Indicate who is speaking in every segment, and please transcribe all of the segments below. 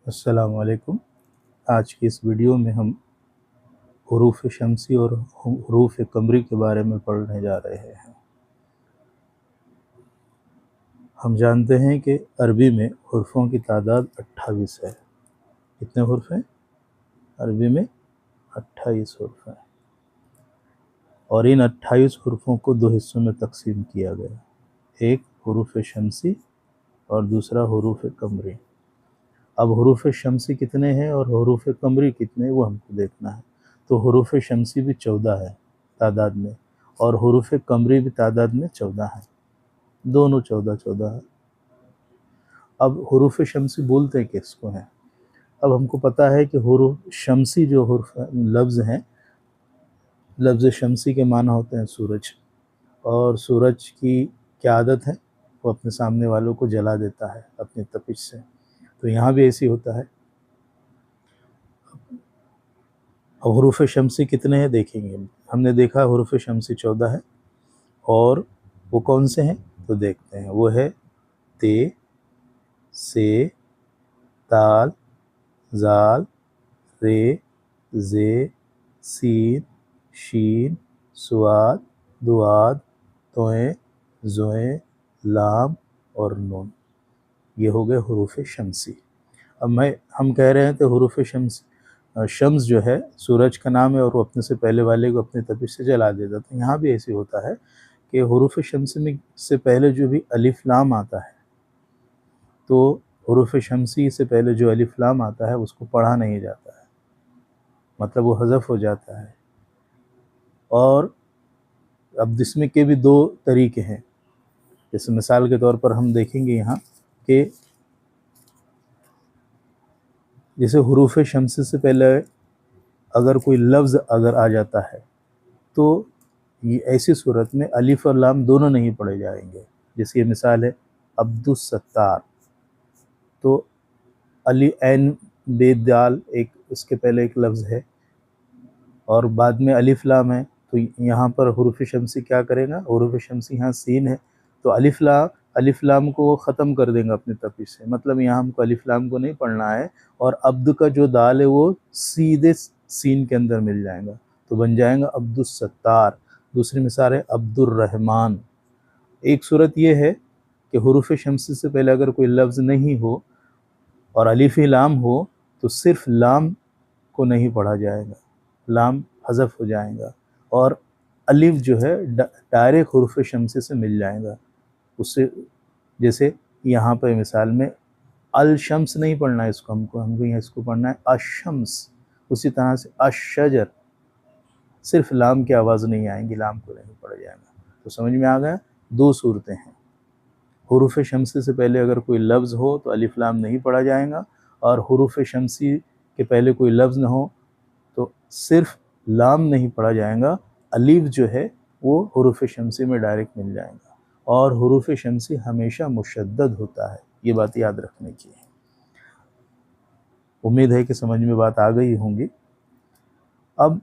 Speaker 1: अस्सलाम वालेकुम। आज की इस वीडियो में हम हुरूफ़ शमसी और हुरूफ़ कमरी के बारे में पढ़ने जा रहे हैं। हम जानते हैं कि अरबी में हुर्फ़ों की तादाद 28 है। कितने हुर्फ़ हैं? अरबी में 28 हुर्फ़ हैं और इन 28 हुर्फ़ों को दो हिस्सों में तकसीम किया गया, एक हुरूफ़ शमसी और दूसरा हुरूफ़ कमरी। अब हुरूफ़ शमसी कितने हैं और हुरूफ़ कमरी कितने हैं वो हमको देखना है। तो हुरूफ़ शमसी भी 14 है तादाद में और हुरूफ़ कमरी भी तादाद में 14 है, दोनों 14-14 है। अब हुरूफ़ शमसी बोलते किसको हैं? अब हमको पता है कि हुरूफ़ शमसी जो हुर्फ़ लफ्ज़ हैं, लफ्ज़ शमसी के माना होते हैं सूरज, और सूरज की क्या आदत है? वो अपने सामने वालों को जला देता है अपनी तपिश से। तो यहाँ भी ऐसे होता है। अब हुरूफ़ शमसी कितने हैं देखेंगे। हमने देखा हुरूफ़ शमसी 14 है और वो कौन से हैं तो देखते हैं। वो है ते, से, ताल, ज़ाल, रे, ज़े, सीन, शीन, सुआद, दुआद, तोए, ज़ोए, लाम और नून। ये हो गए हुरूफ़ शमसी। अब हम कह रहे हैं तो हुरूफ़ शम्स जो है सूरज का नाम है और वो अपने से पहले वाले को अपनी तपिश से जला देता। तो यहाँ भी ऐसे होता है कि हुरूफ़ शम्स में से पहले जो भी अलिफ लाम आता है, तो हुरूफ़ शमसी से पहले जो अलिफ लाम आता है उसको पढ़ा नहीं जाता है, मतलब वो हज़फ हो जाता है। और अब इसमें के भी दो तरीके हैं। जैसे मिसाल के तौर पर हम देखेंगे यहाँ कि जैसे हुरूफ़ शमसी से पहले अगर कोई लफ्ज़ अगर आ जाता है तो ये ऐसी सूरत में अलिफ और लाम दोनों नहीं पढ़े जाएंगे। जैसे ये मिसाल है अब्दुस सत्तार, तो अली ऐन बेदाल एक उसके पहले एक लफ्ज़ है और बाद में अलिफ लाम है। तो यहाँ पर हुरूफ़ शमसी क्या करेगा? हुरूफ़ शमसी यहाँ सीन है तो अलिफ लाम को वो ख़त्म कर देंगे अपनी तपिश से, मतलब यहाँ हमको अलिफ लाम को नहीं पढ़ना है। और अब्द का जो दाल है वो सीधे सीन के अंदर मिल जाएगा, तो बन जाएगा अब्दुस सत्तार। दूसरी मिसाल है अब्दुर रहमान। एक सूरत ये है कि हुरूफ़ शमसी से पहले अगर कोई लफ्ज़ नहीं हो और अलिफ ही लाम हो तो सिर्फ लाम को नहीं पढ़ा जाएगा, लाम हज़फ हो जाएगा और अलिफ जो है डायरेक्ट हुरूफ़ शमसी से मिल जाएगा उससे। जैसे यहाँ पर मिसाल में अल शम्स नहीं पढ़ना है इसको, हमको यहाँ इसको पढ़ना है अशम्स। उसी तरह से अशजर, सिर्फ लाम की आवाज़ नहीं आएंगी, लाम को नहीं पढ़ा जाएगा। तो समझ में आ गया, दो सूरतें हैं। हुरूफ़ शमसी से पहले अगर कोई लफ्ज़ हो तो अलिफ लाम नहीं पढ़ा जाएगा, और हुरूफ़ शमसी के पहले कोई लफ्ज़ ना हो तो सिर्फ लाम नहीं पढ़ा जाएगा, अलिफ जो है वो हुरूफ़ शमसी में डायरेक्ट मिल जाएगा। और हुरूफ़ शमसी हमेशा मुशद्दद होता है, ये बात याद रखने की है। उम्मीद है कि समझ में बात आ गई होंगी। अब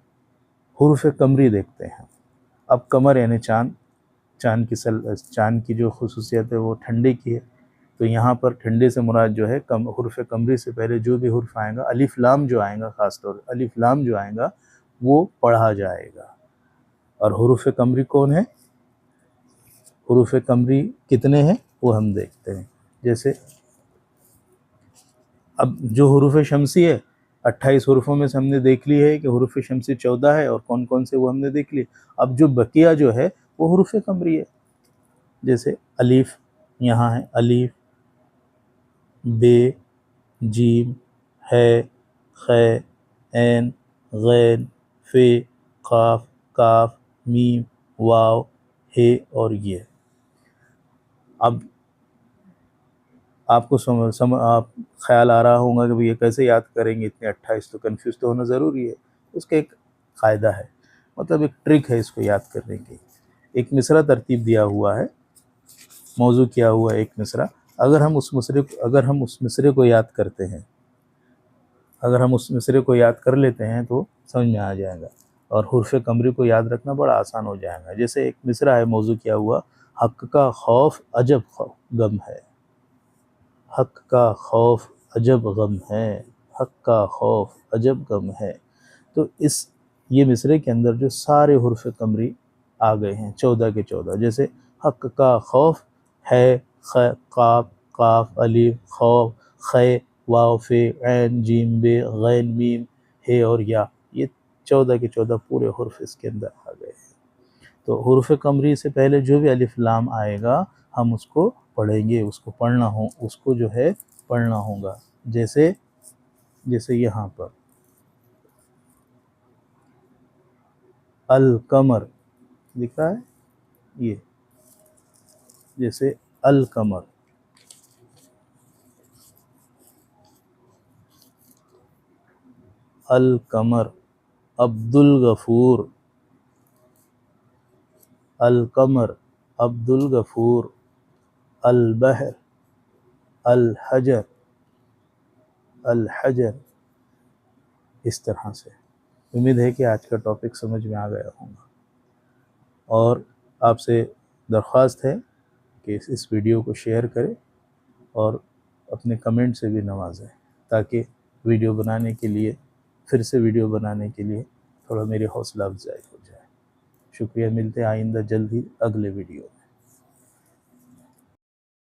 Speaker 1: हुरूफ़ कमरी देखते हैं। अब कमर यानी चाँद, चाँद की जो खुसूसियत है वो ठंडे की है। तो यहाँ पर ठंडे से मुराद जो है हुरूफ़ कमरी से पहले जो भी हुर्फ़ आएगा, अलिफ लाम जो आएगा, ख़ास तौर पर अलिफ लाम जो आएगा वो पढ़ा जाएगा। और हुरूफ़ कमरी कौन है? हुरूफ़ कमरी कितने हैं वो हम देखते हैं। जैसे अब जो हुरूफ़ शमसी है 28 हुरूफ़ों में से हमने देख ली है कि हुरूफ़ शमसी 14 है और कौन कौन से वो हमने देख लिए। अब जो बकिया जो है वो हुरूफ़ कमरी है। जैसे अलीफ़ यहाँ है, अलीफ़, बे, जीम, है, ख़ै, ऐन, ग़ैन, फ़े, क़ाफ़, काफ़, मीम, वाव, हे और ये। अब आपको आप ख़्याल आ रहा होगा कि भाई ये कैसे याद करेंगे इतने 28, तो कन्फ्यूज़ तो होना ज़रूरी है। उसका एक क़ायदा है, मतलब एक ट्रिक है इसको याद करने की। एक मिसरा तरतीब दिया हुआ है, मौज़ू किया हुआ है एक मिसरा। अगर हम उस मिसरे को याद करते हैं, अगर हम उस मिसरे को याद कर लेते हैं तो समझ में आ जाएगा और हुर्फ़ कमरी को याद रखना बड़ा आसान हो जाएगा। जैसे एक मिसरा है मौज़ू किया हुआ, हक़ का खौफ अजब गम है, हक़ का खौफ अजब गम है, हक का खौफ अजब गम है। तो ये मिसरे के अंदर जो सारे हुर्फ कमरी आ गए हैं 14 के 14, जैसे हक का खौफ है, ख, काफ, काफ, अलीफ, खौफ, खे, वाव, फे, ऐन, जीम, बे, गैन, मीम, हे और या, ये 14 के 14 पूरे हुर्फ इसके अंदर आ गए हैं। तो हुर्फ कमरी से पहले जो भी अलिफ लाम आएगा हम उसको पढ़ेंगे, उसको पढ़ना हो, उसको जो है पढ़ना होगा। जैसे जैसे यहाँ पर अल कमर लिखा है, ये जैसे अल कमर, अल कमर, अब्दुल गफूर, अल कमर, अब्दुल गफूर, अल बहर, अल हजर, अल हजर। इस तरह से उम्मीद है कि आज का टॉपिक समझ में आ गया होगा, और आपसे दरख्वास्त है कि इस वीडियो को शेयर करें और अपने कमेंट से भी नवाजें, ताकि वीडियो बनाने के लिए, फिर से वीडियो बनाने के लिए थोड़ा मेरी हौसला अफजाई हो जाए। शुक्रिया, मिलते हैं आइंदा जल्द ही अगले वीडियो।